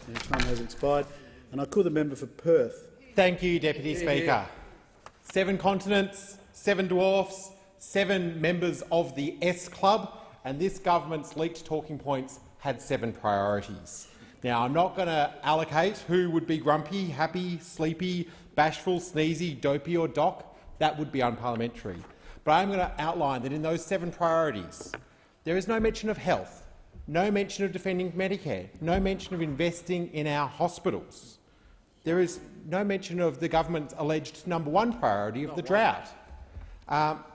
Your time has expired. And I call the member for Perth. Thank you, Deputy Speaker. 7 continents, 7 dwarfs, 7 members of the S Club, and this government's leaked talking points had 7 priorities. Now, I'm not going to allocate who would be grumpy, happy, sleepy, bashful, sneezy, dopey or doc. That would be unparliamentary. But I'm going to outline that in those 7 priorities, there is no mention of health, no mention of defending Medicare, no mention of investing in our hospitals. There is no mention of the government's alleged #1 priority of the drought,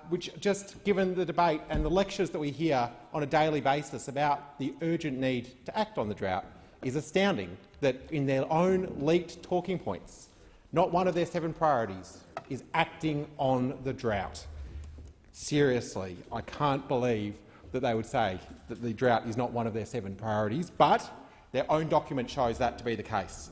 which, just given the debate and the lectures that we hear on a daily basis about the urgent need to act on the drought, is astounding that in their own leaked talking points, not one of their 7 priorities is acting on the drought. Seriously, I can't believe that they would say that the drought is not one of their 7 priorities, but their own document shows that to be the case.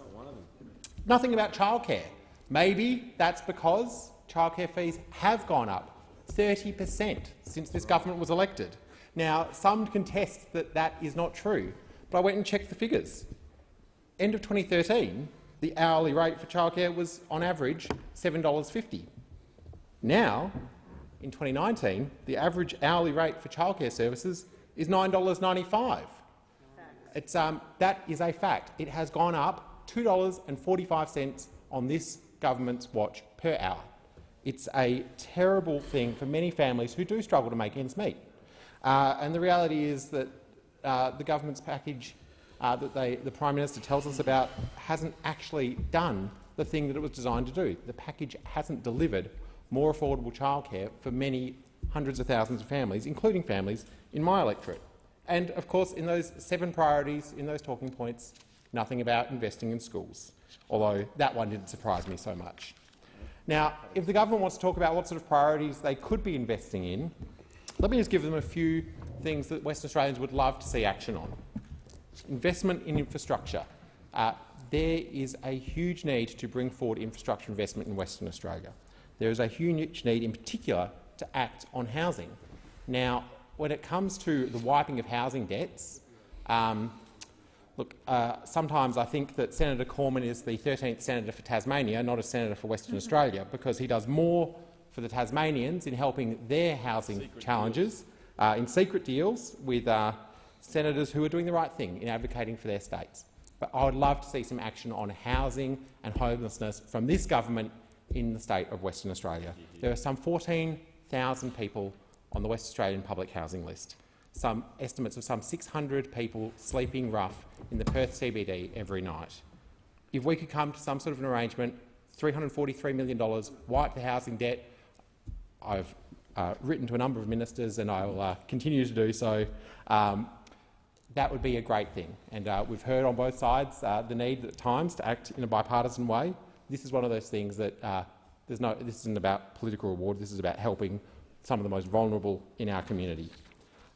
Nothing about childcare. Maybe that's because childcare fees have gone up 30% since this government was elected. Now, some contest that that is not true, but I went and checked the figures. End of 2013, the hourly rate for childcare was, on average, $7.50. Now, in 2019, the average hourly rate for childcare services is $9.95. That is a fact. It has gone up $2.45 on this government's watch per hour. It's a terrible thing for many families who do struggle to make ends meet. And the reality is that the government's package that the Prime Minister tells us about hasn't actually done the thing that it was designed to do. The package hasn't delivered more affordable childcare for many hundreds of thousands of families, including families in my electorate. And, of course, in those 7 priorities, in those talking points, nothing about investing in schools, although that one didn't surprise me so much. Now, if the government wants to talk about what sort of priorities they could be investing in, let me just give them a few things that Western Australians would love to see action on. Investment in infrastructure. There is a huge need to bring forward infrastructure investment in Western Australia. There is a huge need in particular to act on housing. Now, when it comes to the wiping of housing debts, sometimes I think that Senator Cormann is the 13th senator for Tasmania, not a senator for Western Australia, because he does more for the Tasmanians in helping their housing challenges in secret deals with senators who are doing the right thing in advocating for their states. But I would love to see some action on housing and homelessness from this government in the state of Western Australia. There are some 14,000 people on the West Australian public housing list. Some estimates of some 600 people sleeping rough in the Perth CBD every night. If we could come to some sort of an arrangement, $343 million, wipe the housing debt. I've written to a number of ministers and I will continue to do so. That would be a great thing. And we've heard on both sides the need at times to act in a bipartisan way. This is one of those things that this isn't about political reward, this is about helping some of the most vulnerable in our community.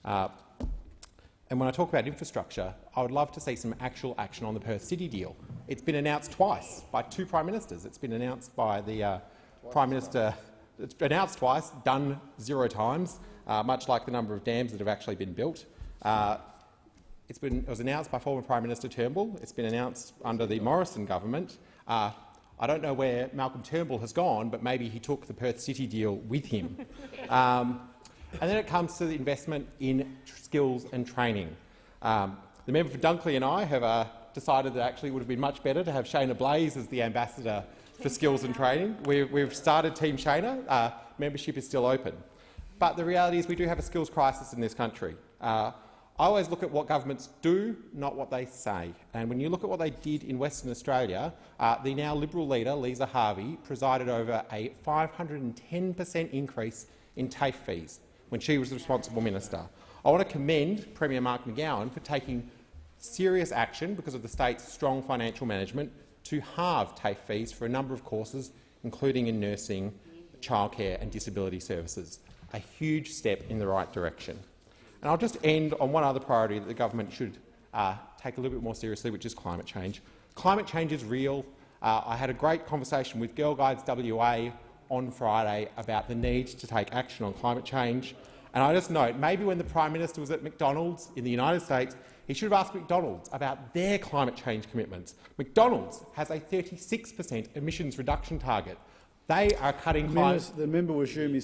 And when I talk about infrastructure, I would love to see some actual action on the Perth City deal. It's been announced twice by 2 Prime Ministers. It's been announced by the Prime Minister. It's been announced twice, done 0 times, much like the number of dams that have actually been built. It was announced by former Prime Minister Turnbull. It's been announced under the Morrison Government. I don't know where Malcolm Turnbull has gone, but maybe he took the Perth City deal with him. And then it comes to the investment in skills and training. The member for Dunkley and I have decided that actually it would have been much better to have Shayna Blaze as the ambassador for skills and training. We've started Team Shayna. Membership is still open. But the reality is we do have a skills crisis in this country. I always look at what governments do, not what they say. And when you look at what they did in Western Australia, the now Liberal leader, Lisa Harvey, presided over a 510% increase in TAFE fees when she was the responsible minister. I want to commend Premier Mark McGowan for taking serious action because of the state's strong financial management to halve TAFE fees for a number of courses, including in nursing, childcare and disability services. A huge step in the right direction. And I'll just end on one other priority that the government should take a little bit more seriously, which is climate change. Climate change is real. I had a great conversation with Girl Guides WA on Friday about the need to take action on climate change. And I just note, maybe when the Prime Minister was at McDonald's in the United States, he should have asked McDonald's about their climate change commitments. McDonald's has a 36% emissions reduction target. They are cutting climate. The member will resume his